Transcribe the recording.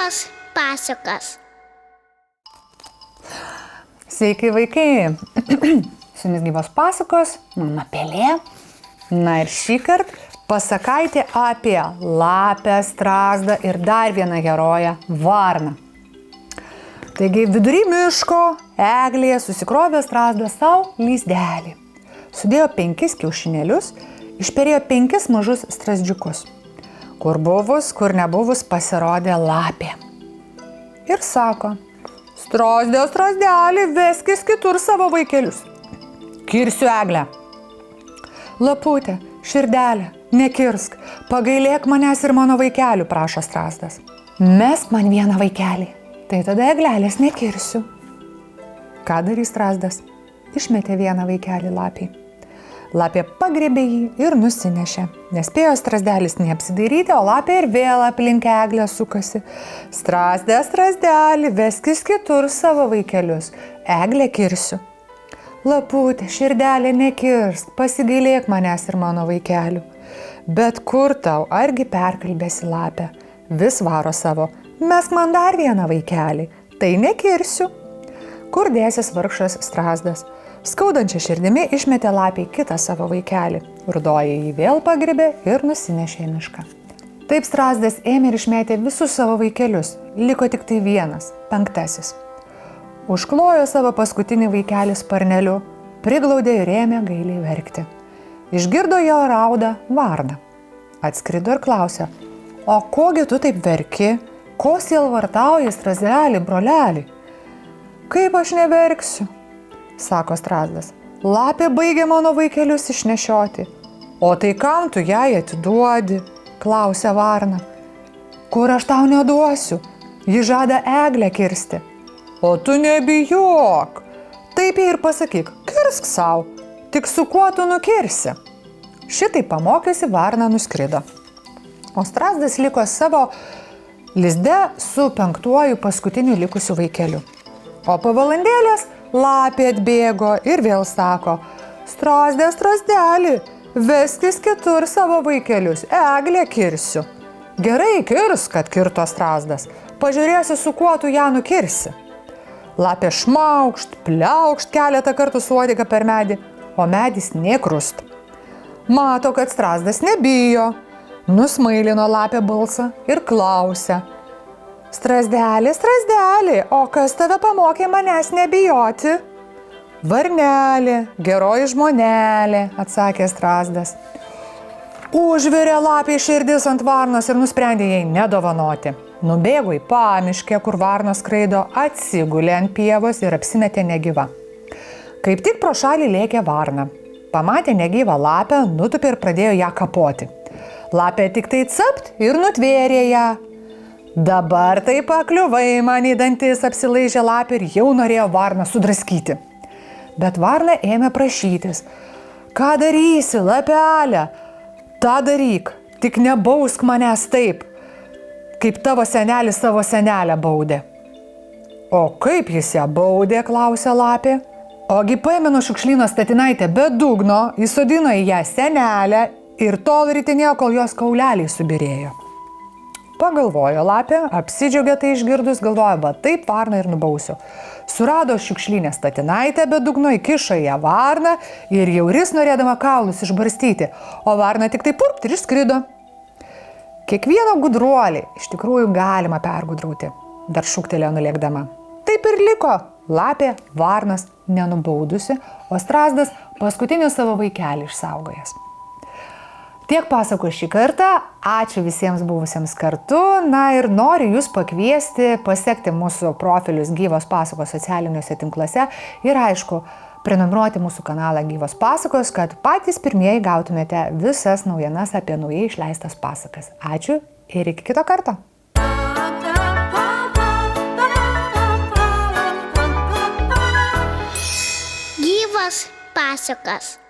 Gyvos pasakos. Sveiki vaikai, su jumis Gyvos pasakos, mama Pelė. Na ir šįkart pasakaitė apie lapę, strazdą ir dar vieną heroję – varną. Taigi vidury miško eglėje susikrovė strazdas savo lizdelį. Sudėjo 5 kiaušinėlius, išperėjo 5 mažus strazdžiukus. Kur buvus, kur nebuvus pasirodė lapė. Ir sako: strazdė, strazdelį, veskis kitur savo vaikelius. Kirsiu eglę. Laputė, širdelė, nekirsk, pagailėk manęs ir mano vaikelių, prašo strazdas. Mesk man vieną vaikelį, tai tada eglelės nekirsiu. Ką darys strazdas? Išmetė vieną vaikelį lapiai. Lapė pagriebė jį ir nusinešė. Nespėjo strazdelis neapsidairyti, o lapė ir vėl aplink eglę sukasi. Strazdė, strazdelį, veskis kitur savo vaikelius. Eglę kirsiu. Laputė, širdelė, nekirsk, pasigailėk manęs ir mano vaikelių. Bet kur tau, argi perkalbėsi lapę? Vis varo savo. Mesk man dar vieną vaikelį, tai nekirsiu. Kur dėsis vargšas strazdas? Skaudančia širdimi išmetė lapiai kitą savo vaikelį. Rudoji jį vėl pagriebė ir nusinešė į mišką. Taip strazdas ėmė ir išmetė visus savo vaikelius. Liko tik tai vienas, 5. Užklojo savo paskutinį vaikelį sparneliu, priglaudė ir ėmė gailiai verkti. Išgirdo jo raudą varna. Atskrido ir klausė: o kogi tu taip verki? Ko sielvartauji, strazdelį, brolelį? Kaip aš neverksiu? Sako strazdas. Lapė baigė mano vaikelius išnešioti. O tai kam tu jai atiduodi? Klausia varna. Kur aš tau neduosiu? Ji žada eglę kirsti. O tu nebijok. Taip ir pasakyk, kirsk sau. Tik su kuo tu nukirsi? Šitai pamokiusi varna nuskrido. O strazdas liko savo lizde su 5 paskutiniu likusiu vaikeliu. O po valandėlės lapė atbėgo ir vėl sako: strazdė, strazdelį, veskis kitur savo vaikelius, eglę kirsiu. Gerai kirsk, kad kirto strazdas, pažiūrėsi, su kuo tu ją nukirsi. Lapė šmaukšt, pliaukšt keletą kartų su uodega per medį, o medis nė krust. Mato, kad strazdas nebijo, nusmailino lapė balsą ir klausia: strazdelį, strazdelį, o kas tave pamokė manęs nebijoti? Varnelė, geroji žmonelė, atsakė strazdas. Užvirė lapė širdis ant varnos ir nusprendė jai nedovanoti. Nubėgo į pamiškę, kur varnos skraido, atsigulė ant pievos ir apsimetė negyva. Kaip tik pro šalį lėkė varna. Pamatė negyvą lapę, nutupė ir pradėjo ją kapoti. Lapė tik tai capt ir nutvėrė ją. Dabar tai pakliuvai man į dantis, apsilaižė lapė ir jau norėjo varną sudraskyti. Bet varna ėmė prašytis: ką darysi, lapelė? Ta daryk, tik nebausk manęs taip, kaip tavo senelis savo senelę baudė. O kaip jis ją baudė, klausė lapė. Ogi paėmė nuo šiukšlyno statinaitę be dugno, įsodino į ją senelę ir tol ritinėjo, kol jos kauleliai subirėjo. Pagalvojo lapė, apsidžiaugė tai išgirdus, galvojo: va taip varną ir nubausiu. Surado šiukšlynę statinaitę be dugno, įkišo ją varną ir jauris norėdama kaulus išbarstyti, o varna tik tai purpt ir išskrido. Kiekvieno gudruolį iš tikrųjų galima pergudrauti, dar šūktelėjo nulėkdama. Taip ir liko lapė varnas nenubaudusi, o strazdas paskutinį savo vaikelį išsaugojęs. Tiek pasakų šį kartą, ačiū visiems buvusiems kartu, na ir noriu jūs pakviesti pasekti mūsų profilius Gyvos pasakos socialiniuose tinkluose ir aišku, prenumeruoti mūsų kanalą Gyvos pasakos, kad patys pirmieji gautumėte visas naujienas apie naujai išleistas pasakas. Ačiū ir iki kito karto. Gyvos pasakos.